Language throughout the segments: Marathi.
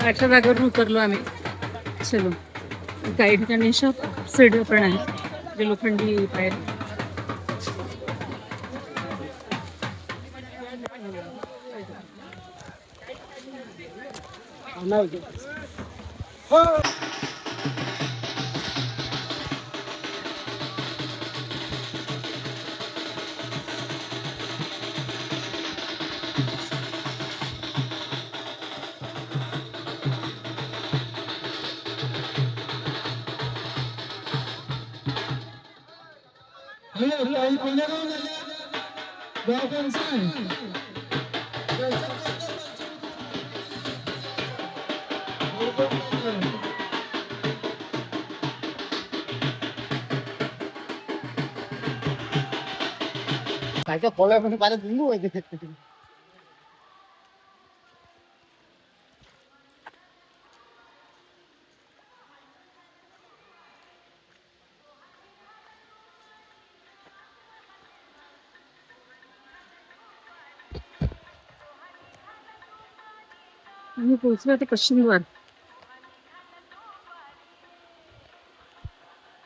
अशा जागेवर उतरलो आम्ही. चलो, काही ठिकाणी अशा सीड्या पण आहेत जे लोखंडी पायर. काय फळामध्ये पाण्यात लिंबू व्हायचे. आम्ही पोहोचलो ते पश्चिम द्वार.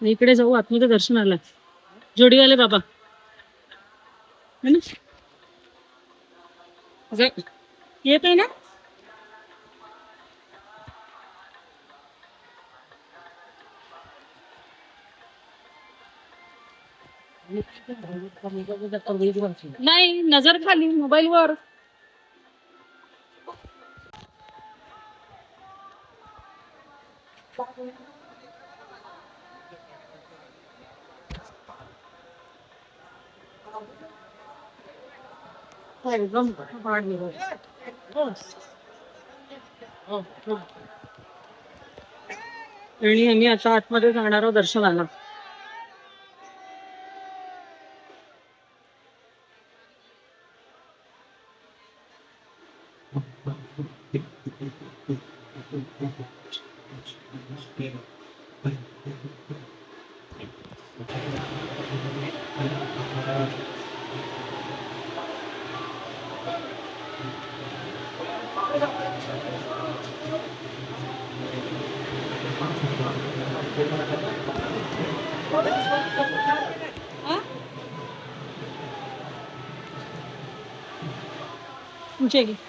इकडे जाऊ आतमध्ये दर्शनाला. जोडीवाले बाबा है ना, येत आहे ना. नाही, नजर खाली मोबाईल वर. आणि आम्ही आता आतमध्ये जाणार आहोत दर्शनाला.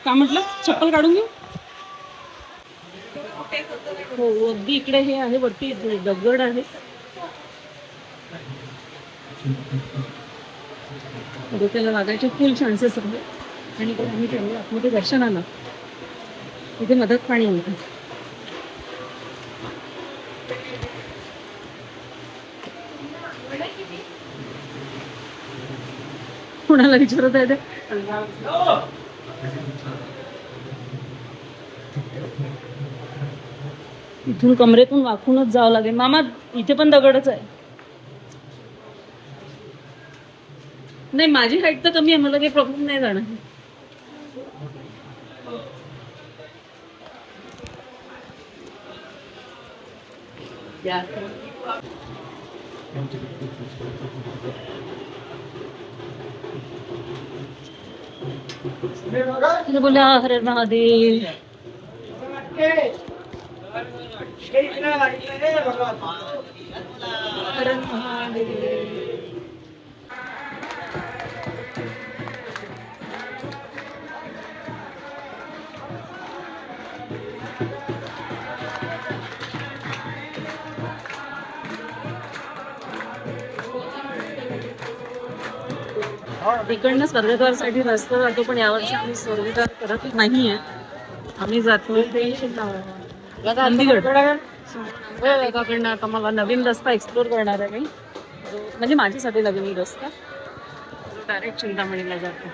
का म्हटलं, चप्पल काढून घेऊ. हो, अगदी इकडे हे आहे, वरती दगड आहे. डोक्याला लागायचे फुल चान्सेस आहे. आणि आम्ही चाललो आतमध्ये दर्शनाला. इथे मदत पाणी आहे. कोणाला विचारत आहे ते. इथून कमरेतून वाकूनच जावं लागेल. मामा, इथे पण दगडच आहे. नाही, माझी हाईट तर कमी आहे, मला काही प्रॉब्लेम नाही जाणार. बोला हर महादेव. हर महादेव. इकडनं स्वर्गद्वारसाठी रस्ता जातो, पण यावर्षी आम्ही स्वर्गद्वार करत नाहीये. आम्ही जातो नंदीगड. एकाकडनं आता मला नवीन रस्ता एक्सप्लोर करणार आहे मी, म्हणजे माझ्यासाठी नवीन रस्ता. डायरेक्ट चिंतामणीला जातो.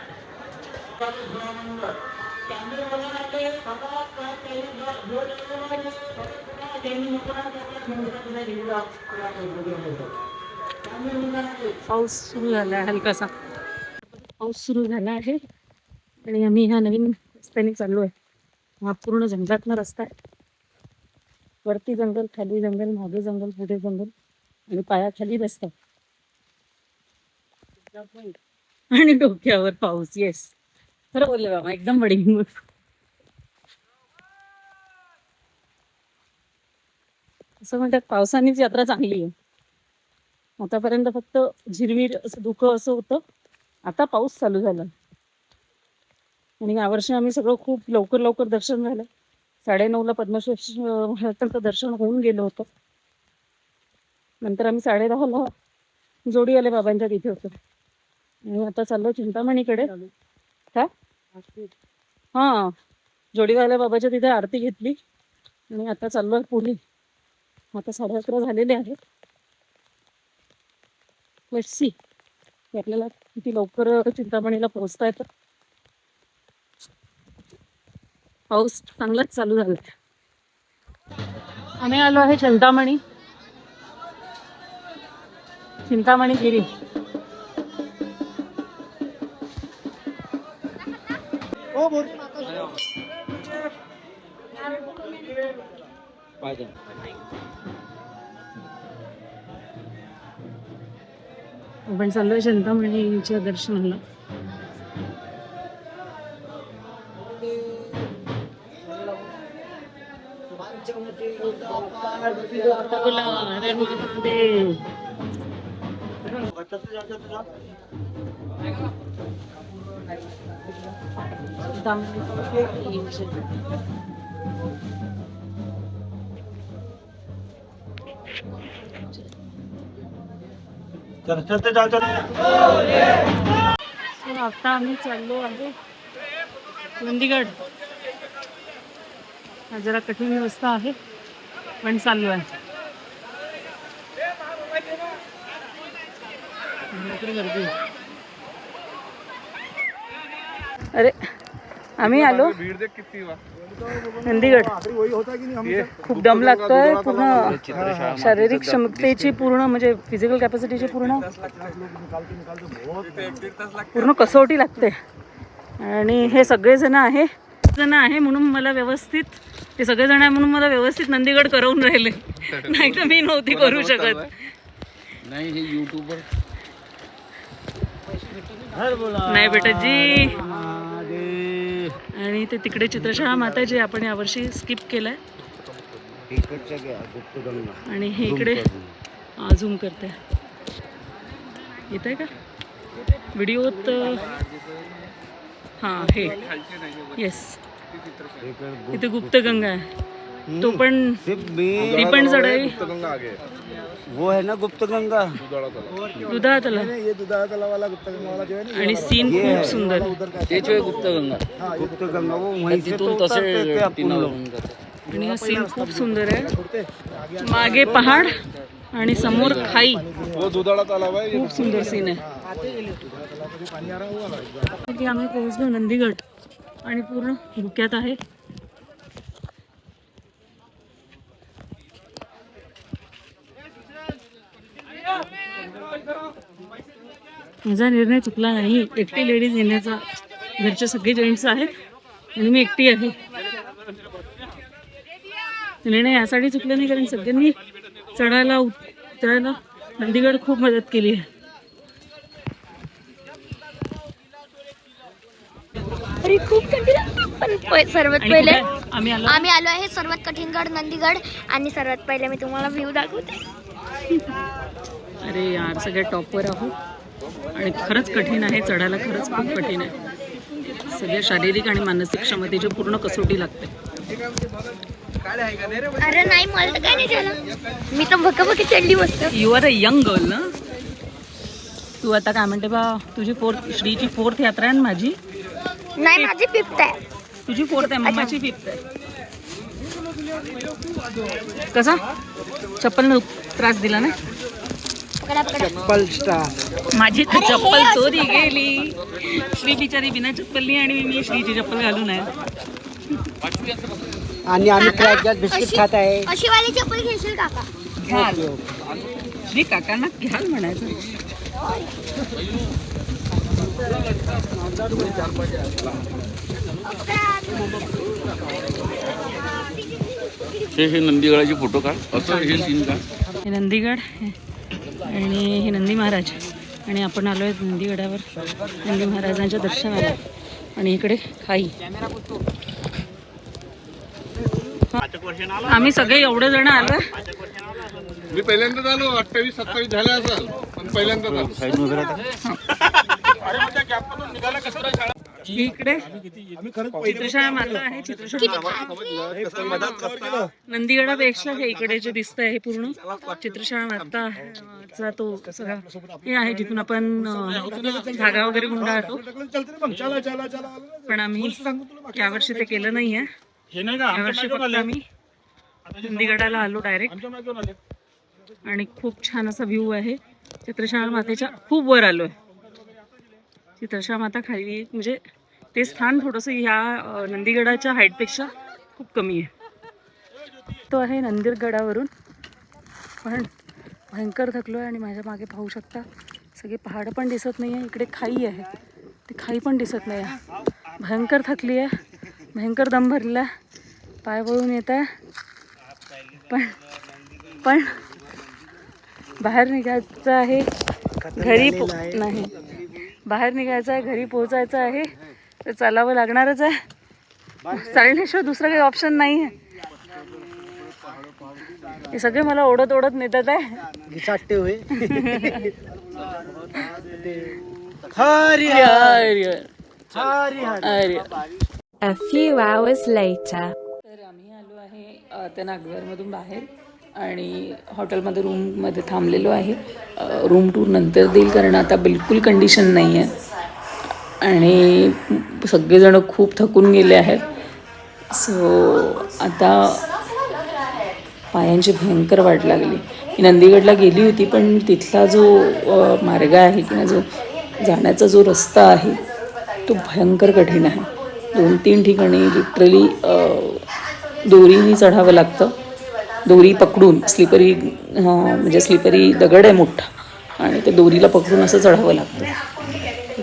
पाऊस सुरू झाला आहे, हलकासा पाऊस सुरू झाला आहे. आणि आम्ही ह्या नवीन रस्त्याने चाललो आहे. हा पूर्ण जंगलातला रस्ता आहे. वरती जंगल, खाली जंगल, मागे जंगल, पुढे जंगल आणि पायाखाली रस्ता आणि डोक्यावर पाऊस. येस, खरं बोलले बाबा, एकदम बडी. असं म्हणतात पावसानेच यात्रा चांगली आहे. आतापर्यंत फक्त झिरमीट असं धुकं असं होतं, आता पाऊस चालू झाला. आणि यावर्षी आम्ही सगळं खूप लवकर लवकर दर्शन झालं. 9:30ला पद्मश्रेष्ठ दर्शन होऊन गेलं होतं. नंतर आम्ही 10:30ला जोडीवाले बाबांच्या तिथे होतो. आणि आता चाललो चिंतामणीकडे. का हां, जोडीवाल्या बाबाच्या तिथे आरती घेतली आणि आता चाललो पुढे. आता 11:30 झालेले आहेत. लेट्स सी की आपल्याला किती लवकर चिंतामणीला पोहोचता येतं. पाऊस चांगलाच चालू झाला. आम्ही आलो आहे चिंतामणी गिरी. हो बोलतो ना आता. आपण चाललोय चिंतामणीच्या दर्शनाला. आता आम्ही चाललो आहे नंदीगड. जरा कठीण व्यवस्था आहे पण चाललो आहे. गर्दी. अरे आम्ही आलो नंदीगड. खूप दम लागतोय. पूर्ण शारीरिक क्षमतेची पूर्ण म्हणजे फिजिकल कॅपॅसिटीची पूर्ण कसोटी लागते. आणि हे सगळेजण आहे म्हणून मला व्यवस्थित ते सगळेजण आहे म्हणून मला व्यवस्थित नंदीगड करवून राहिले. नाही तर मी नव्हती करू शकत. नाही हे युट्यूबर नाही बेटाजी. आणि ते तिकडे चित्रशाळा माता जे आपण यावर्षी स्किप केलंय. आणि हे इकडे झूम करते. येत आहे का व्हिडिओत? हां हे येस. इथे गुप्तगंगा आहे. तो पण ती पण चढाई. वो है ना गुप्तगंगा, दुधा तलाव. ये दुधा तलावाला गुप्तगंगा वाला जो है ना, आणि सीन खूप सुंदर. तेच आहे गुप्तगंगा वो वहीं से तो उतरते थे अपन लोग. आणि हा सीन खूप सुंदर आहे. मागे पहाड आणि समोर खाई. वो दुधाळा तलाव आहे. खूप सुंदर सीन आहे. आम्ही पोहोचलो नंदीगड आणि पूर्ण धुक्यात आहे. माझा निर्णय चुकला नाही. एकटी लेडीज येण्याचा. घरचे सगळे जेंट्स आहेत आणि मी एकटी आहे. निर्णय यासाठी चुकला नाही कारण सगळ्यांनी चढायला उतरायला नंदीगड खूप मदत केली आहे. अरे खूप कठीण. पण सर्वात पहिले आम्ही आलो आहे सर्वात कठीण गड नंदीगड. आणि सर्वात पहिले मी तुम्हाला व्ह्यू दाखवते. अरे यार सगळ्या टॉपवर आहोत आणि खरंच कठीण आहे चढायला. खरंच खूप कठीण आहे. सगळ्या शारीरिक आणि मानसिक क्षमतेची पूर्ण कसोटी लागते. अरे नाही मला तर काय नाही झालं. मी तर भक्कभक्की चढली मस्त. You are a young girl ना. तू आता काय म्हणते बा तुझी श्रीची 4th यात्रा आहे. माझी नाही माझी 5th आहे. तुझी 4th आहे. मम्माची 5th आहे. कसा चप्पल त्रास दिला ना. पकडा पकडा. माझी तर चप्पल चोरी गेली. श्री बिचारी बिना चप्पलनी आणि मी श्रीची चप्पल घालून आहे. आणि आम्ही क्रॅकजॅक बिस्किट खात आहे. अशी वाली चप्पल घेशील काका? घाल. श्री काकांना घ्याल म्हणायचं. हे नंदीगडाचे फोटो काढ. असं हे सीन का. हे नंदीगड आणि हे नंदी महाराज. आणि आपण आलो आहे नंदीगडावर नंदी महाराजांच्या दर्शनाला. आणि इकडे खाई. आम्ही सगळे एवढे जण आलो. मी पहिल्यांदाच आलो 28-27 झाले असेल पण पहिल्यांदाच आलो. इकडे चित्रशाळा माता आहे. चित्रशाळा नंदीगडापेक्षा हे इकडे जे दिसतंय हे पूर्ण चित्रशाळा माताचा तो सगळा हे आहे जिथून आपण धागा वगैरे गुंडाळतो. पण आम्ही यावर्षी ते केलं नाहीये. यावर्षी फक्त आम्ही नंदीगडाला आलो डायरेक्ट आणि खूप छान असा व्ह्यू आहे. चित्रशाळा मातेच्या खूप वर आलोय. चित्रशाळा माता खाली म्हणजे ते स्थान थोडंसं ह्या नंदीगडाच्या हाईटपेक्षा खूप कमी आहे. तो आहे नंदीगडावरून पण भयंकर थकलो आहे आणि माझ्या मागे पाहू शकता सगळे पहाड पण दिसत नाही आहे. इकडे खाई आहे ती खाई पण दिसत नाही आहे. भयंकर थकली आहे. भयंकर दम भरला आहे. पाय वळून येत आहे. पण बाहेर निघायचं आहे. घरी नाही बाहेर निघायचं आहे. घरी पोहोचायचं आहे तर चालावं लागणारच आहे. चालण्याशिवाय दुसरं काही ऑप्शन नाही आहे. हे सगळे मला ओढत ओढत नेतात आहे. A few hours later. तर आम्ही आलो आहे त्या नागवेरमधून बाहेर आणि हॉटेलमध्ये रूममध्ये थांबलेलो आहे. रूम टूर नंतर देईल कारण आता बिलकुल कंडिशन नाही आहे आणि सगळेजण खूप थकून गेले आहेत. सो आता पायांची भयंकर वाट लागली. मी नंदीगडला गेली होती पण तिथला जो मार्ग आहे किंवा जो जाण्याचा जो रस्ता आहे तो भयंकर कठीण आहे. 2-3 ठिकाणी लिटरली दोरीने चढावं लागतं. दोरी पकडून स्लिपरी म्हणजे स्लिपरी दगड आहे मोठा आणि त्या दोरीला पकडून असं चढावं लागतं.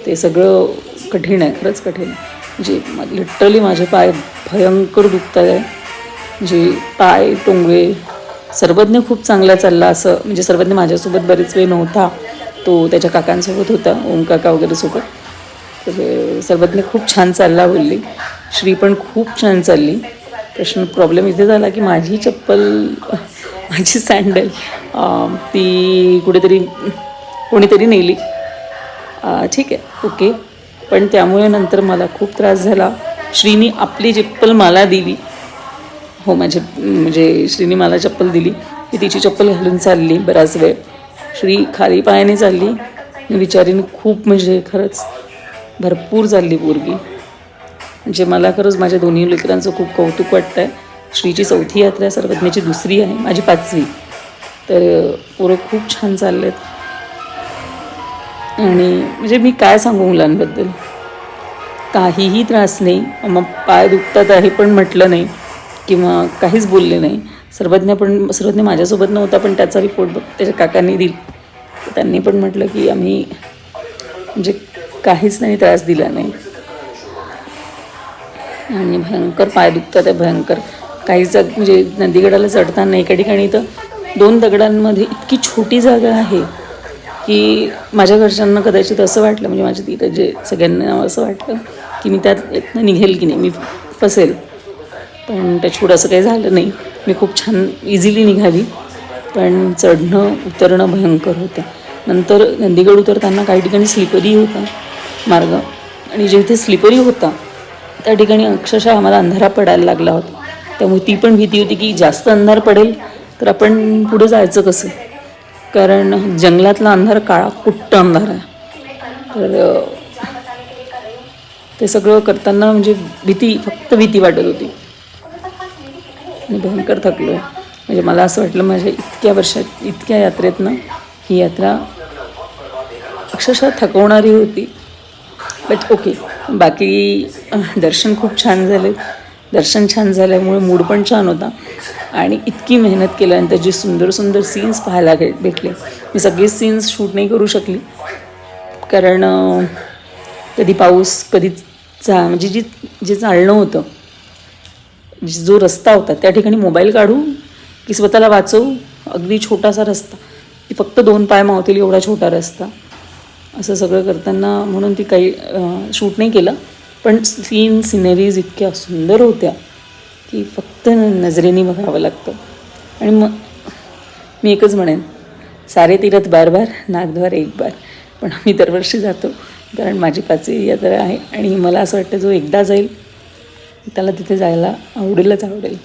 ते सगळं कठीण आहे. खरंच कठीण आहे. म्हणजे लिटरली माझे पाय भयंकर दुखत आहे. म्हणजे पाय टोंगवे. सर्वज्ञ खूप चांगला चालला असं म्हणजे सर्वज्ञ माझ्यासोबत बरेच वेळ नव्हता. तो त्याच्या काकांसोबत होता ओम काका वगैरे सोबत. तर सर्वज्ञ खूप छान चालला बोलली. श्री पण खूप छान चालली. प्रॉब्लेम इथे झाला की माझी चप्पल माझी सँडल ती कुठेतरी कोणीतरी नेली. ठीक आहे ओके पण त्यामुळे नंतर मला खूप त्रास झाला. श्रीनी आपली चप्पल मला दिली. हो म्हणजे श्रीनी मला चप्पल दिली. मी तिची चप्पल घालून चालली बराच वेळ. श्री खाली पायाने चालली. विचारीने खूप म्हणजे खरंच भरपूर चालली पोरगी. म्हणजे मला खरंच माझ्या दोन्ही लेकरांचं खूप कौतुक वाटतं आहे. श्रीची 4थी यात्रा आहे. सर्वज्ञाची 2री आहे. माझी 5वी. तर पोरं खूप छान चाललेत आणि म्हणजे मी काय सांगू मुलांबद्दल काहीही त्रास नाही. मग पाय दुखतात आहे पण म्हटलं नाही किंवा काहीच बोलले नाही. सर्वज्ञ माझ्यासोबत नव्हता पण त्याचा रिपोर्ट त्याच्या काकांनी दिला. त्यांनी पण म्हटलं की आम्ही म्हणजे काहीच नाही त्रास दिला नाही. आणि भयंकर पाय दुखतात आहे भयंकर. काहीच म्हणजे नंदीगडाला चढताना एका ठिकाणी तर 2 दगडांमध्ये इतकी छोटी जागा आहे की माझ्या घरच्यांना कदाचित असं वाटलं म्हणजे माझ्या तिथं जे सगळ्यांना असं वाटलं की मी त्यात निघेल की नाही मी फसेल. पण टचवूड असं काही झालं नाही. मी खूप छान इझिली निघाली. पण चढणं उतरणं भयंकर होतं. नंतर नंदीगड उतरताना काही ठिकाणी स्लिपरी होता मार्ग आणि जिथे स्लिपरी होता त्या ठिकाणी अक्षरशः आम्हाला अंधारा पडायला लागला होता. त्यामुळे ती पण भीती होती की जास्त अंधार पडेल तर आपण पुढे जायचं कसं कारण जंगलातला अंधार काळा कुट्ट अंधार आहे. तर ते सगळं करताना म्हणजे फक्त भीती वाटत होती आणि भयंकर थकलो आहे. म्हणजे मला असं वाटलं माझ्या इतक्या यात्रेतनं ही यात्रा अक्षरशः थकवणारी होती. बट ओके बाकी दर्शन खूप छान झाले. दर्शन छान झाल्यामुळे मूड पण छान होता आणि इतकी मेहनत केल्यानंतर जे सुंदर सुंदर सीन्स पाहायला भेटले. मी सगळे सीन्स शूट नाही करू शकली कारण कधी पाऊस कधी म्हणजे जे चालणं होतं जो रस्ता होता त्या ठिकाणी मोबाईल काढू की स्वतःला वाचवू. अगदी छोटासा रस्ता की फक्त 2 पाय मावतील एवढा छोटा रस्ता. असं सगळं करताना म्हणून ती काही शूट नाही केलं. पण सिनरीज इतक्या सुंदर होत्या की फक्त नजरेने बघावं लागतं. आणि मग मी एकच म्हणेन, सारे तीरथ बार बार नागद्वार एक बार. पण आम्ही दरवर्षी जातो कारण माझी 5वी यात्रा आहे आणि मला असं वाटतं जो एकदा जाईल त्याला तिथे जायला आवडेलच आवडेल.